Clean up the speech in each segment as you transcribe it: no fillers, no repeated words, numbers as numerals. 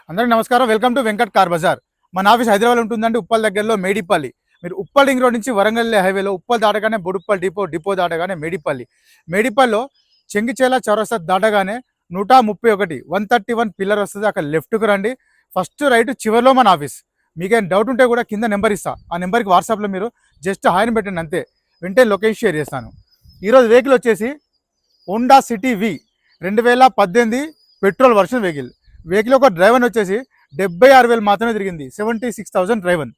అందరికీ నమస్కారం. Welcome to Venkat car Bazar. మన ఆఫీస్ హైదరాబాద్ ఉంటుందండి, ఉప్పల్ దగ్గరలో మేడిపల్లి. మీరు ఉప్పల్ రింగ్ రోడ్ నుంచి వరంగల్ హైవేలో ఉప్పల్ దాటగానే బొడుప్పల్ డిపో దాటగానే మేడిపల్లిలో చెంగిచేల చౌరస్తా దాటగానే 131 131 పిల్లర్ వస్తుంది. అక్కడ లెఫ్ట్కు రండి, ఫస్ట్ రైట్ చివరిలో మన ఆఫీస్. మీకేం డౌట్ ఉంటే కూడా కింద నెంబర్ ఇస్తా, ఆ నెంబర్కి వాట్సాప్లో మీరు జస్ట్ హాయిని పెట్టండి అంతే, వెంటనే లొకేషన్ షేర్ చేస్తాను. ఈరోజు వెహికల్ వచ్చేసి హోండా సిటీ వి 2018 పెట్రోల్ వర్షన్ వెహికల్ ఒక డ్రైవర్ వచ్చేసి 76,000 మాత్రమే తిరిగింది, 76,000 డ్రైవర్.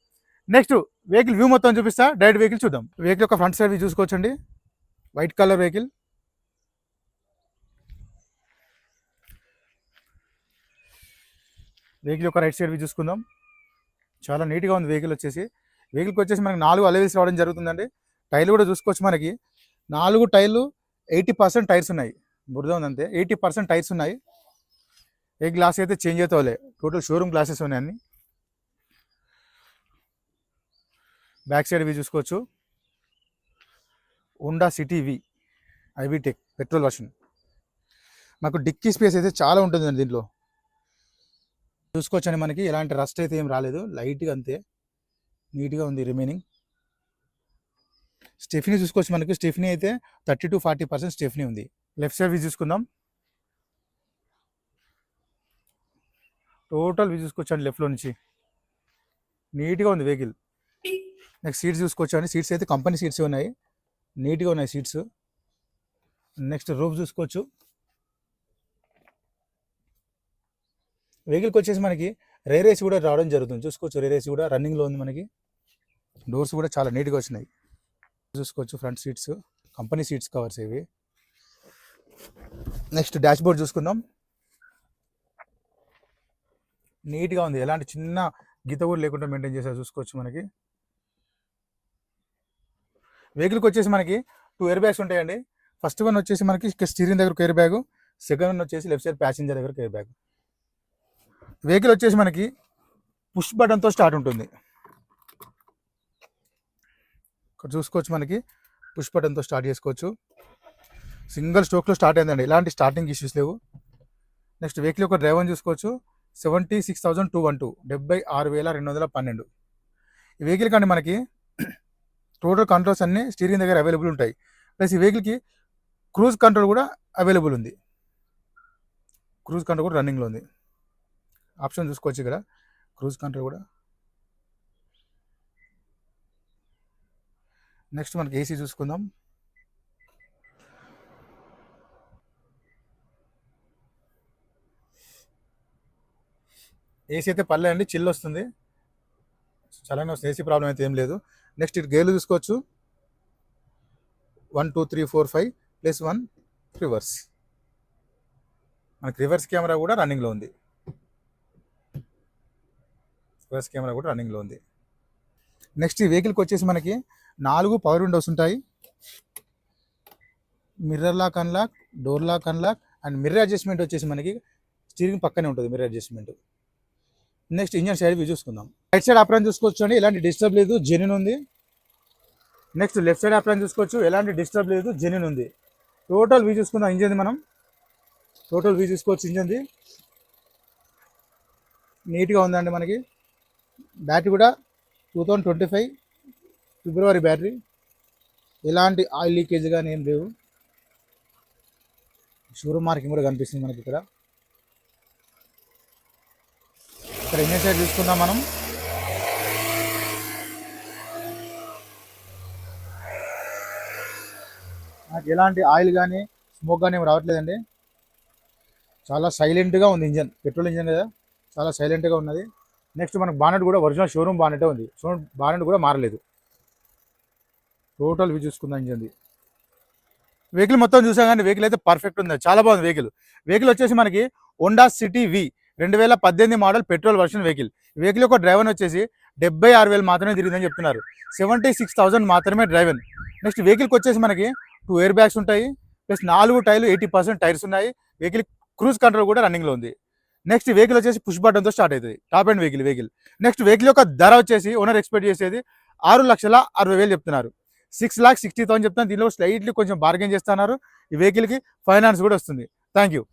నెక్స్ట్ వెహికల్ వ్యూ మొత్తం చూపిస్తా, డైరెక్ట్ వెహికల్ చూద్దాం. వెహికల్ యొక్క ఫ్రంట్ సైడ్ వ్యూ చూసుకోవచ్చండి, వైట్ కలర్ వెహికల్. వెహికల్ యొక్క రైట్ సైడ్ వ్యూ చూసుకుందాం. చాలా నీట్గా ఉంది వెహికల్కి వచ్చేసి మనకి 4 అలవీల్స్ రావడం జరుగుతుందండి. టైర్లు కూడా చూసుకోవచ్చు, మనకి 4 టైర్లు 80% టైర్స్ ఉన్నాయి, బురద ఉంది అంతే, 80% టైర్స్ ఉన్నాయి. ఏ గ్లాస్ అయితే చేంజ్ అవుతావులే, టోటల్ షోరూమ్ గ్లాసెస్ ఉన్నాయి అన్ని. బ్యాక్ సైడ్ వ్యూ చూసుకోవచ్చు, హోండా సిటీ వి ఐబీటెక్ పెట్రోల్ వర్షన్. మాకు డిక్కీ స్పేస్ అయితే చాలా ఉంటుందండి దీంట్లో, చూసుకోవచ్చండి. మనకి ఎలాంటి రస్ట్ అయితే ఏం రాలేదు, లైట్గా అంతే నీట్గా ఉంది రిమైనింగ్. స్టెఫినీ చూసుకోవచ్చు, మనకి స్టెఫినీ అయితే 30 to 40% స్టెఫినీ ఉంది. లెఫ్ట్ సైడ్ వ్యూ చూసుకుందాం, టోటల్ వ్యూ చూసుకోవచ్చండి లెఫ్ట్లో నుంచి, నీట్గా ఉంది వెహికల్. నెక్స్ట్ సీట్స్ చూసుకోవచ్చండి, సీట్స్ అయితే కంపెనీ సీట్స్ ఉన్నాయి, నీట్గా ఉన్నాయి సీట్స్. నెక్స్ట్ రూఫ్ చూసుకోవచ్చు. వెహికల్కి వచ్చేసి మనకి రేర్ ఏసీ కూడా రావడం జరుగుతుంది, చూసుకోవచ్చు. రేర్ ఏసీ కూడా రన్నింగ్లో ఉంది మనకి. డోర్స్ కూడా చాలా నీట్గా వచ్చినాయి, చూసుకోవచ్చు. Front seats company seats covers ఇవి. నెక్స్ట్ డాష్ బోర్డ్ చూసుకుందాం, నీట్గా ఉంది, ఎలాంటి చిన్న గీత కూడా లేకుండా మెయింటైన్ చేసారు, చూసుకోవచ్చు. మనకి వెహికల్కి వచ్చేసి మనకి 2 ఎయిర్ బ్యాగ్స్ ఉంటాయండి. ఫస్ట్ వన్ వచ్చేసి మనకి స్టీరింగ్ దగ్గర ఎయిర్ బ్యాగ్, సెకండ్ వన్ వచ్చేసి లెఫ్ట్ సైడ్ ప్యాసింజర్ దగ్గర ఎయిర్ బ్యాగ్. వెహికల్ వచ్చేసి మనకి పుష్ బటన్తో స్టార్ట్ ఉంటుంది, ఇక్కడ చూసుకోవచ్చు. మనకి పుష్ బటన్తో స్టార్ట్ చేసుకోవచ్చు, సింగిల్ స్ట్రోక్లో స్టార్ట్ అయిందండి, ఎలాంటి స్టార్టింగ్ ఇష్యూస్ లేవు. నెక్స్ట్ వెహికల్ యొక్క డ్రైవర్ చూసుకోవచ్చు, 76,212 76,212. ఈ వెహికల్ కానీ మనకి టోటల్ కంట్రోల్స్ అన్నీ స్టీరింగ్ దగ్గర అవైలబుల్ ఉంటాయి, ప్లస్ ఈ వెహికల్కి క్రూజ్ కంట్రోల్ కూడా అవైలబుల్ ఉంది, క్రూజ్ కంట్రోల్ కూడా రన్నింగ్లో ఉంది. ఆప్షన్ చూసుకోవచ్చు ఇక్కడ, క్రూజ్ కంట్రోల్ కూడా. నెక్స్ట్ మనకి ఏసీ చూసుకుందాం. ఏసీ అయితే పర్లేదండి, చిల్ వస్తుంది, చాలానే వస్తుంది, ఏసీ ప్రాబ్లం అయితే ఏం లేదు. నెక్స్ట్ ఇటు గేర్లు చూసుకోవచ్చు, 1 2 3 4 5 +1 రివర్స్. మనకి రివర్స్ కెమెరా కూడా రన్నింగ్లో ఉంది, నెక్స్ట్ ఈ వెహికల్కి వచ్చేసి మనకి 4 పవర్ విండోస్ ఉంటాయి, mirror lock unlock, door lock unlock and mirror adjustment వచ్చేసి మనకి స్టీరింగ్ పక్కనే ఉంటుంది, mirror adjustment. Next engine side view చూసుకుందాం. రైట్ సైడ్ అప్రాన్ చూసుకోవచ్చు అండి, ఎలాంటి డిస్టర్బ్ లేదు, జెన్యూన్ ఉంది. నెక్స్ట్ లెఫ్ట్ సైడ్ అప్రాన్ చూసుకోవచ్చు, ఎలాంటి డిస్టర్బ్ లేదు, జెన్యూన్ ఉంది. టోటల్ వ్యూ చూసుకుందాం ఇంజన్ది, మనం టోటల్ వ్యూ చూసుకోవచ్చు. ఇంజన్ది నీట్గా ఉందండి. మనకి బ్యాటరీ కూడా 2025 ఫిబ్రవరి బ్యాటరీ, ఎలాంటి ఆయిల్ లీకేజ్ కానీ ఏం లేవు. షోరూమ్ మార్కింగ్ కూడా కనిపిస్తుంది మనకి ఇక్కడ. ఇంజన్ సైడ్ చూసుకుందాం మనం. నాకు ఎలాంటి ఆయిల్ కానీ స్మోక్ కానీ ఏమి రావట్లేదండి, చాలా సైలెంట్గా ఉంది ఇంజన్, పెట్రోల్ ఇంజన్ కదా, చాలా సైలెంట్గా ఉన్నది. నెక్స్ట్ మనకు బానెట్ కూడా ఒరిజినల్ షోరూమ్ బానెటే ఉంది, బానెట్ కూడా మారలేదు. టోటల్ వ్యూ చూసుకుందాం ఇంజన్ది. వెహికల్ మొత్తం చూసాం కానీ వెహికల్ అయితే పర్ఫెక్ట్ ఉంది, చాలా బాగుంది వెహికల్ వచ్చేసి మనకి హోండా సిటీ వి 2018 మోడల్ పెట్రోల్ వర్షన్ వెహికల్ యొక్క డ్రైవర్ వచ్చేసి 76,000 మాత్రమే తిరిగిందని చెప్తున్నారు, 76,000 మాత్రమే డ్రైవర్. నెక్స్ట్ వెహికల్కి వచ్చేసి మనకి 2 ఎయిర్ బ్యాగ్స్ ఉంటాయి, ప్లస్ 4 టైర్లు 80% టైర్స్ ఉన్నాయి. వెహికల్ క్రూజ్ కంట్రోల్ కూడా రన్నింగ్లో ఉంది. నెక్స్ట్ వెహికల్ వచ్చేసి పుష్ బటన్తో స్టార్ట్ అవుతుంది, top and vehicle. Next vehicle యొక్క ధర వచ్చేసి ఓనర్ ఎక్స్పెక్ట్ చేసేది 6,60,000 చెప్తున్నారు, 6,60,000 చెప్తున్నారు. దీనిలో స్లైట్లీ కొంచెం బార్గెన్ చేస్తున్నారు. ఈ వెహికల్కి ఫైనాన్స్ కూడా వస్తుంది. Thank you.